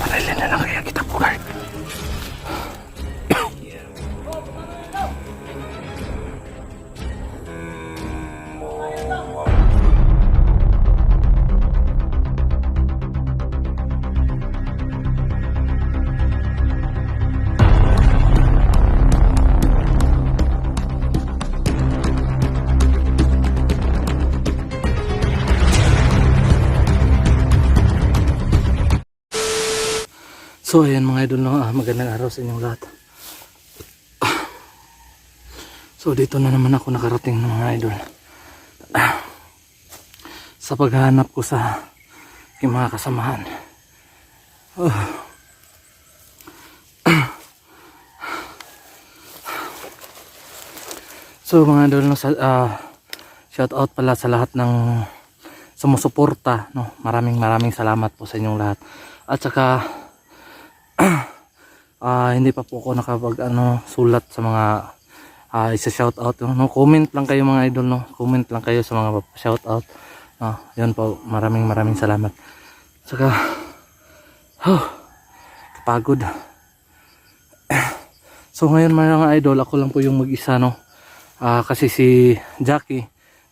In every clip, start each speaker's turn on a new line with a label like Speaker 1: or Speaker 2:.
Speaker 1: Parilin na lang kaya kita, Bugard. So ayan mga idol, no? Magandang araw sa inyong lahat. So dito na naman ako nakarating mga idol, sa paghahanap ko sa aking mga kasamahan. So mga idol, no? Shout out pala sa lahat ng sumusuporta, no? Maraming salamat po sa inyong lahat. At saka hindi pa po ako sulat sa mga isa shout out, no? Comment lang kayo mga idol, no? Comment lang kayo sa mga shout out, no? Yun po, maraming salamat. Saka kapagod. So ngayon mga idol, ako lang po yung mag-isa, no? Kasi si Jackie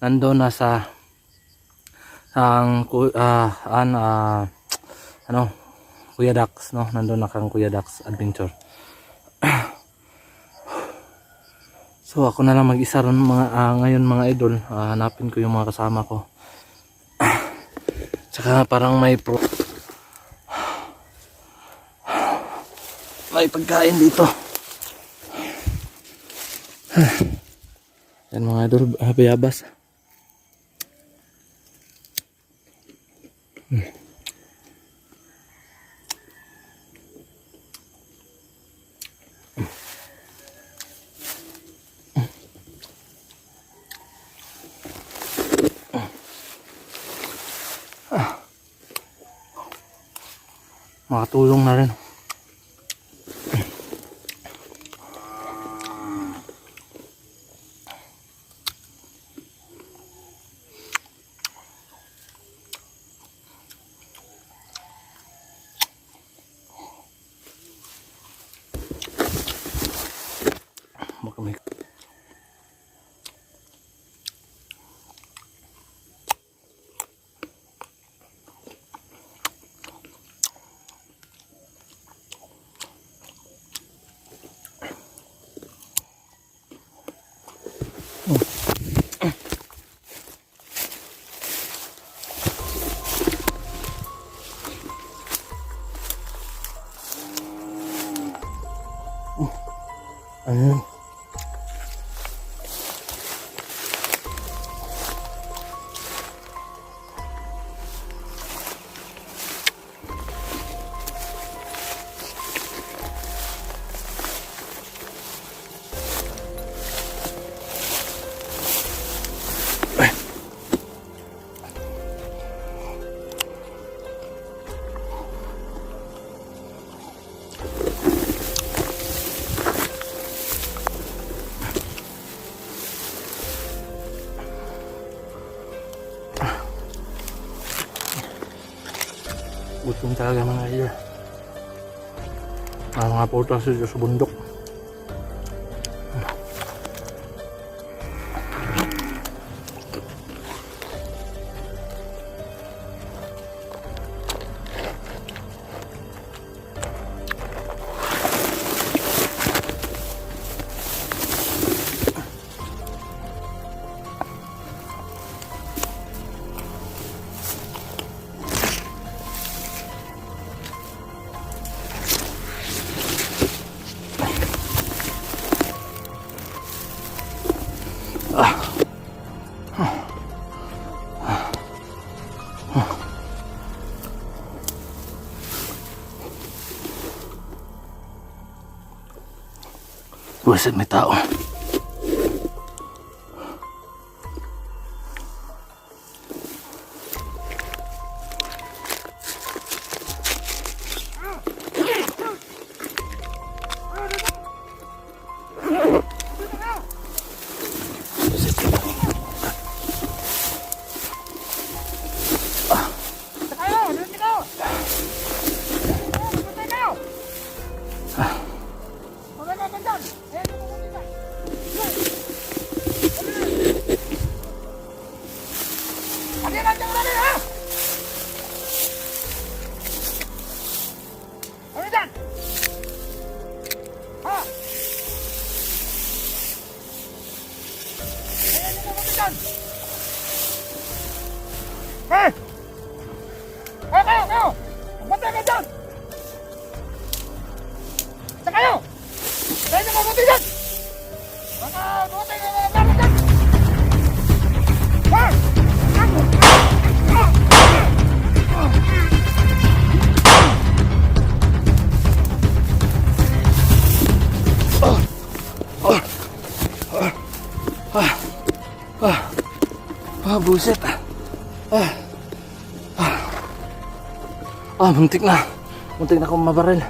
Speaker 1: nandoon na sa Kuya Dax, no? Nandun na kang Kuya Dax Adventure. So ako na lang mag-isa ron ngayon mga idol. Hanapin ko yung mga kasama ko. Tsaka parang may pagkain dito. Yan mga idol, bayabas. Makatulong na rin. Baka may ayun. Gutom talaga mga idol. Mga putas dito sa bundok. Buset, may tao. Buset. Muntik na. Muntik na akong mabaril.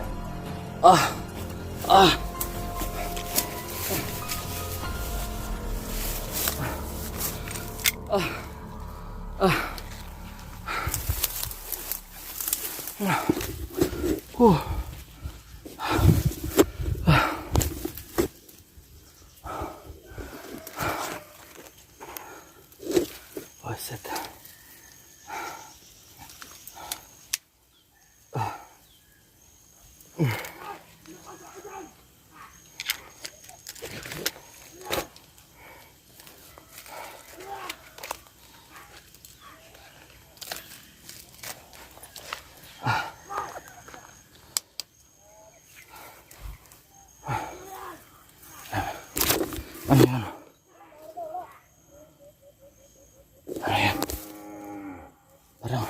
Speaker 1: Buset. Ano yun? Ano yan? Parang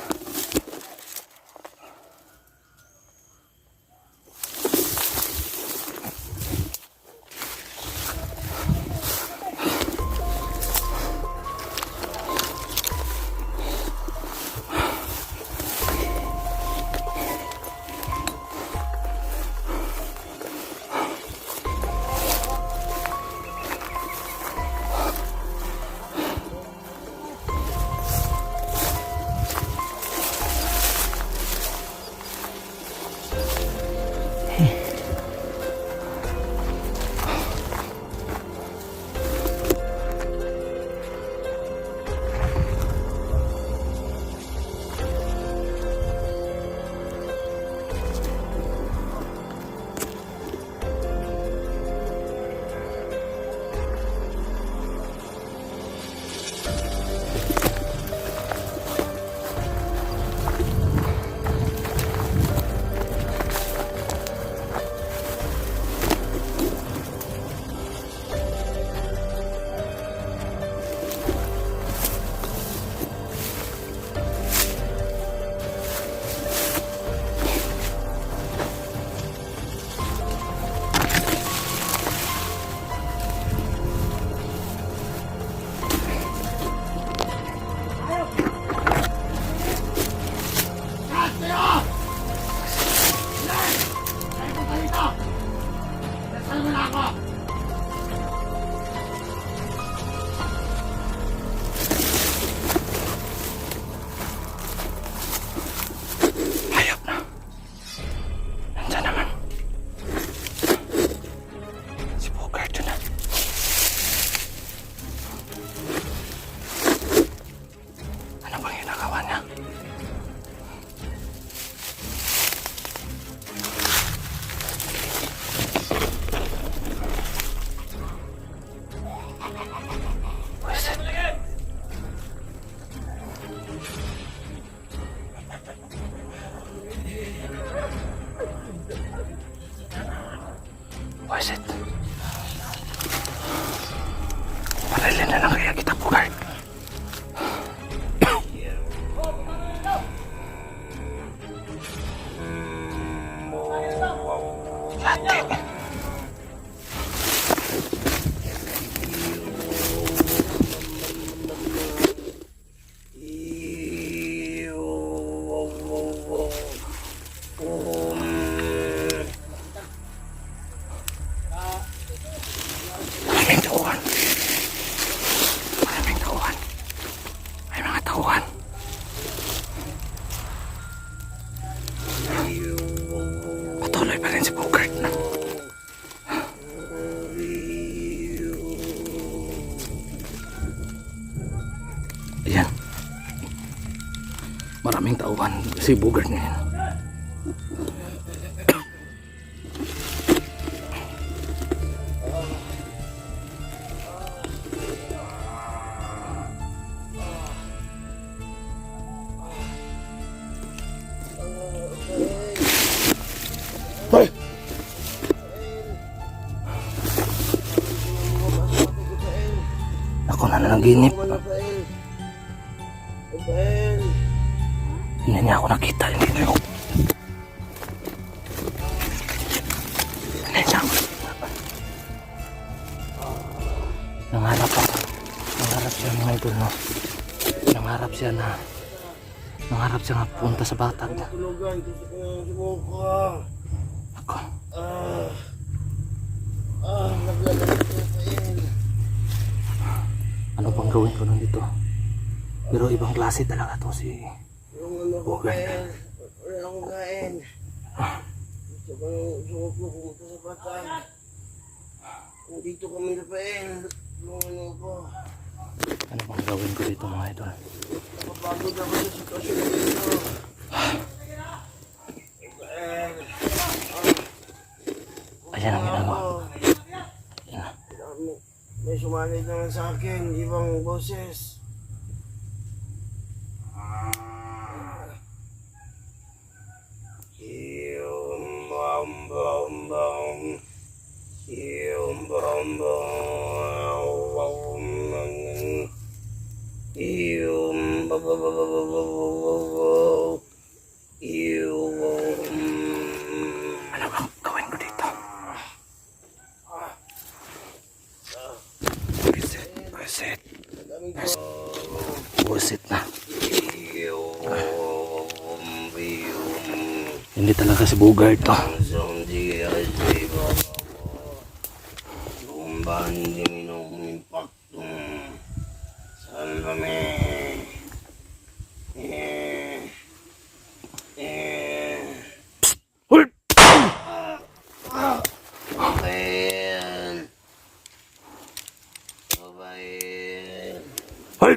Speaker 1: Buset. Marilin na lang kaya kita Bogart. Lati. Patuloy pa rin si Bogart na. Ayan. Maraming tauhan si Bogart ngayon. Hoy! Ako na nanaginip. Hindi niya ako nakita. Hindi niya ako. Hindi niya ako. Nangarap ako. Nangarap siya mga idol, no? Nangarap siya na punta sa batag.
Speaker 2: Matulugan, gusto ko nang sumuka.
Speaker 1: Ako.
Speaker 2: Naglalagay ko pa yun.
Speaker 1: Ano bang gawin ko nandito? Pero ibang klase talaga to si
Speaker 2: Yung ano ko
Speaker 1: Bugard.
Speaker 2: kain. Wala akong kain. Gusto ko nang sumuko pumunta sa batag. Kung dito kami napain, yung ano ko.
Speaker 1: Ano bang gawin ko dito mga idol?
Speaker 2: Nakapagod ako sa sitwasyon dito.
Speaker 1: Ayan ang ginagawa. Ayan.
Speaker 2: May sumanid naman sa akin, ibang boses. Yung bam bam bam. Yung bam bam. Yung bam bam bam. Yung
Speaker 1: Ano bang gawin ko dito? Buset. Buset na. Hindi talaga si Bugard to. Hoy! Hoy!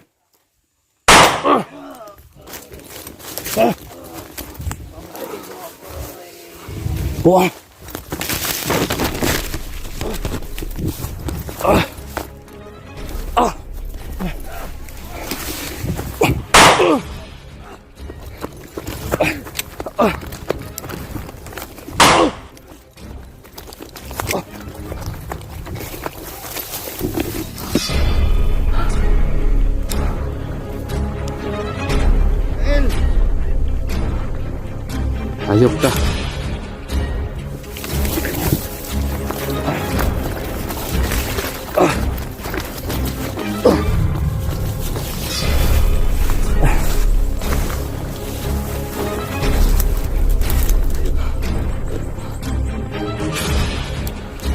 Speaker 1: Buang! Ayop ka.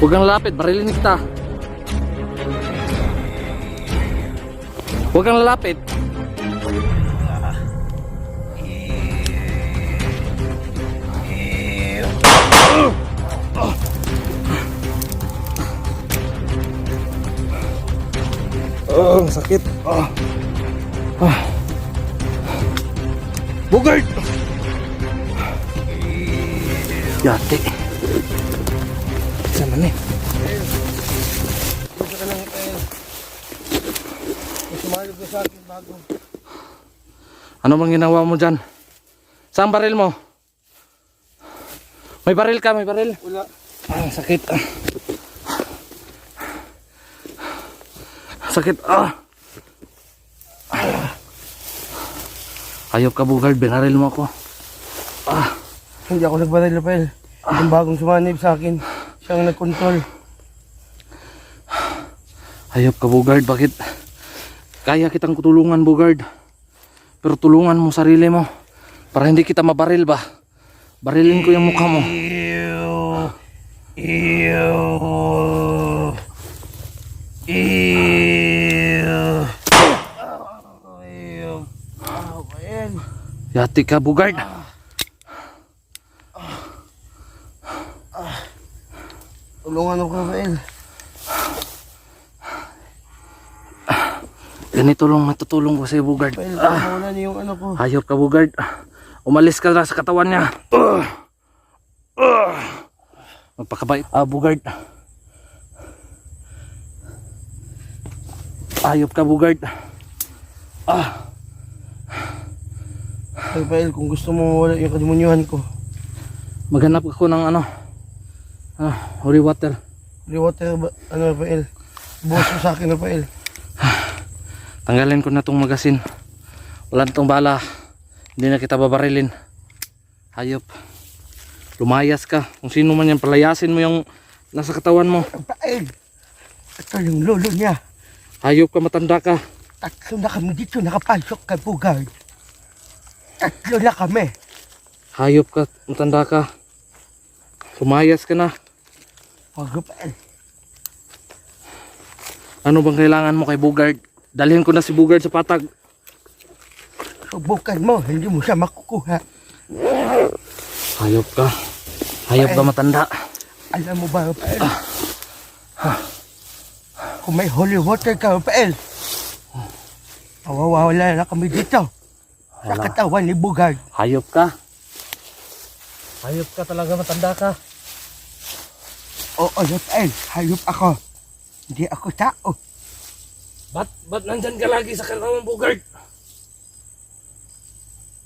Speaker 1: Huwag kang lapit, barilin kita. Huwag kang lalapit. Ang sakit. Bugard! Yate. Sama ni.
Speaker 2: Gusto ka nang ipain. May sumalib ka sa akin bago.
Speaker 1: Ano bang ginawa mo dyan? Saan baril mo? May baril ka, may baril?
Speaker 2: Wala.
Speaker 1: Ang sakit. Sakit. Ayop ka Bugard, binaril mo ako.
Speaker 2: Hindi ako nagbaril, Rafael. Yung bagong sumanib sa akin, siyang nagkontrol.
Speaker 1: Ayop ka Bugard, bakit? Kaya kitang tulungan Bugard. Pero tulungan mo sarili mo. Para hindi kita mabaril ba? Barilin ko yung mukha mo. Yati ka Bugard.
Speaker 2: Tulungan ako, Rafael.
Speaker 1: Ganito lang matutulong ko sa'yo Bugard.
Speaker 2: Rafael, mawala niyo yung ano ko.
Speaker 1: Hayop ka Bugard. Umalis ka na sa katawan niya. Magpakabait. Bugard. Hayop ka Bugard.
Speaker 2: Rafael, kung gusto mo mawala yung kadimunyuhan ko,
Speaker 1: Maghanap ako ng holy water.
Speaker 2: rewater, Rafael. Buhos mo sa akin, Rafael.
Speaker 1: Tanggalin ko na tong magasin. Wala na tong bala. Hindi na kita babarilin. Hayop. Lumayas ka. Kung sino man yan, palayasin mo yung nasa katawan mo.
Speaker 2: Rafael, ito yung lolo niya.
Speaker 1: Hayop ka, matanda ka.
Speaker 2: Tatlo na kami dito nakapasok kay Bugard. Tatlo na kami.
Speaker 1: Hayop ka, matanda ka. Lumayas ka na.
Speaker 2: Huwag pa eh.
Speaker 1: Ano bang kailangan mo kay Bugard? Dalhin ko na si Bugard sa patag.
Speaker 2: Subukan mo, hindi mo siya makukuha.
Speaker 1: Hayop ka. Hayop ka matanda.
Speaker 2: Alam mo ba, Rafael? Kung may holy water ka, Rafael, mawawala na kami dito. Sa
Speaker 1: Wala.
Speaker 2: katawan ni Bugard.
Speaker 1: Hayop ka. Hayop ka talaga, matanda ka.
Speaker 2: Oo, Rafael, hayop ako. Hindi ako tao.
Speaker 1: Ba't nandyan ka lagi sa katawan, Bugard?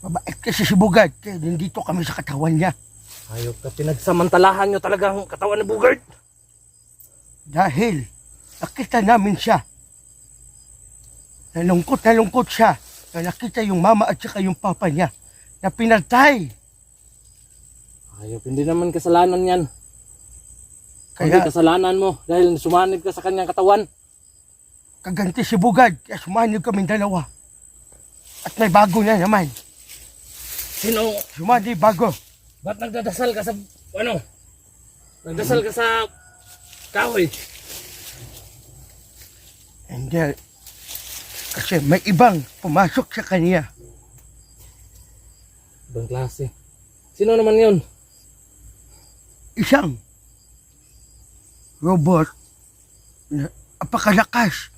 Speaker 2: Mabait kasi si Bugard, kaya nandito kami sa katawan niya.
Speaker 1: Hayop ka, pinagsamantalahan nyo talaga ang katawan ni Bugard.
Speaker 2: Dahil nakita namin siya. Nalungkot siya na nakita yung mama at saka yung papa niya na pinatay.
Speaker 1: Hayop, hindi naman kasalanan yan. Hindi
Speaker 2: Kaya
Speaker 1: kasalanan mo dahil sumanib ka sa kanyang katawan.
Speaker 2: kaganti si Bugard, kaya sumanib kami dalawa. At may bago na naman.
Speaker 1: Sino?
Speaker 2: Sumanib bago.
Speaker 1: Ba't nagdadasal ka sa, ano? Nagdasal ka sa kahoy?
Speaker 2: Hindi. Kasi may ibang pumasok sa kanya.
Speaker 1: Ibang klase. Sino naman yun?
Speaker 2: Isang robot na apakalakas.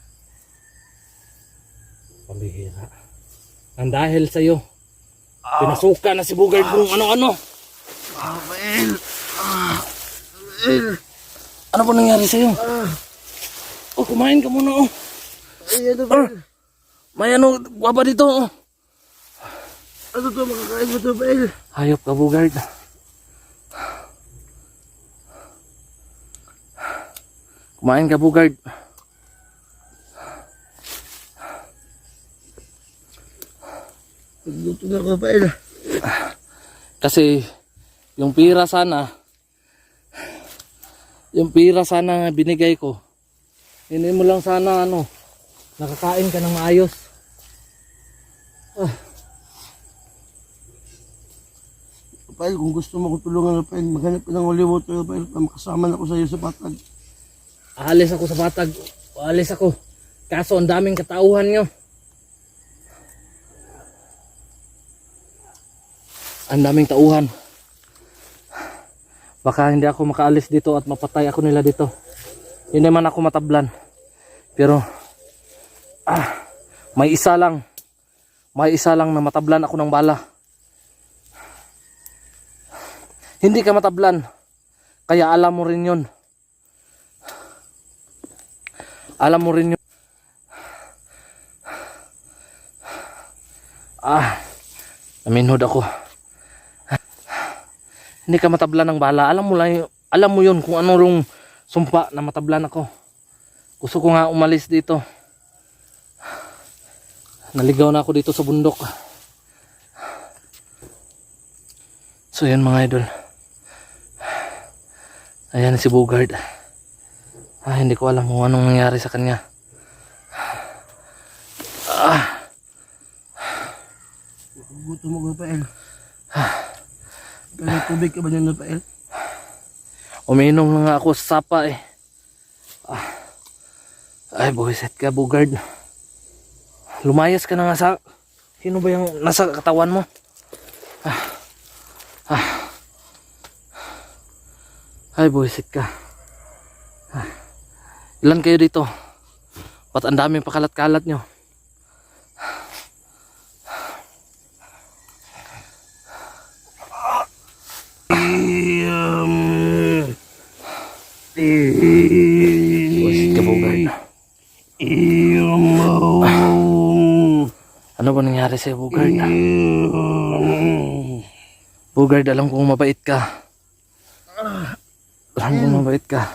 Speaker 1: Pambihira. Ang dahil sa'yo, pinasuka na si Bugard kung ano-ano.
Speaker 2: Rafael!
Speaker 1: Ano po nangyari sa'yo? Oh, kumain ka muna, oh.
Speaker 2: Ay, ano ba?
Speaker 1: May ano, guwapa dito, oh.
Speaker 2: Ano to? Makakain mo to, Rafael?
Speaker 1: Hayop ka, Bugard. Kumain ka, Bugard.
Speaker 2: Nagluto na ako, Rafael.
Speaker 1: Kasi, yung pira sana nga binigay ko, hindi mo lang sana, ano, nakakain ka ng maayos.
Speaker 2: Rafael, kung gusto mo ko tulungan, Rafael, maghanap ka ng holy water, Rafael, para makasama na ako sa iyo sa patag.
Speaker 1: Aalis ako sa patag. Aalis ako. Kaso ang daming katauhan nyo. Ang daming tauhan. Baka hindi ako makaalis dito at mapatay ako nila dito. Hindi man ako matablan. Pero may isa lang. May isa lang na matablan ako ng bala. Hindi ka matablan. Kaya alam mo rin yun. Alam mo rin yun. Naminhod ako. Hindi ka matablan ng bala. Alam mo yun kung anong sumpa na matablan ako. Gusto ko nga umalis dito. Naligaw na ako dito sa bundok. So yun mga idol. Ayan si Bugard. Hindi ko alam kung anong nangyari sa kanya.
Speaker 2: Gusto mo, Rafael. Pero tubig ka ba niyan, Rafael?
Speaker 1: Umiinom na nga ako sa sapa eh. Ay, buwisit ka, Bugard. Lumayas ka na nga sa... Sino ba yung nasa katawan mo? Ay, buwisit ka. Ilan kayo dito? Ba't ang daming pakalat-kalat nyo? Buwisit ka, Bugard. Ano ba nangyari sa'yo, Bugard? Bugard, alam kong mabait ka. Alam kong mabait ka.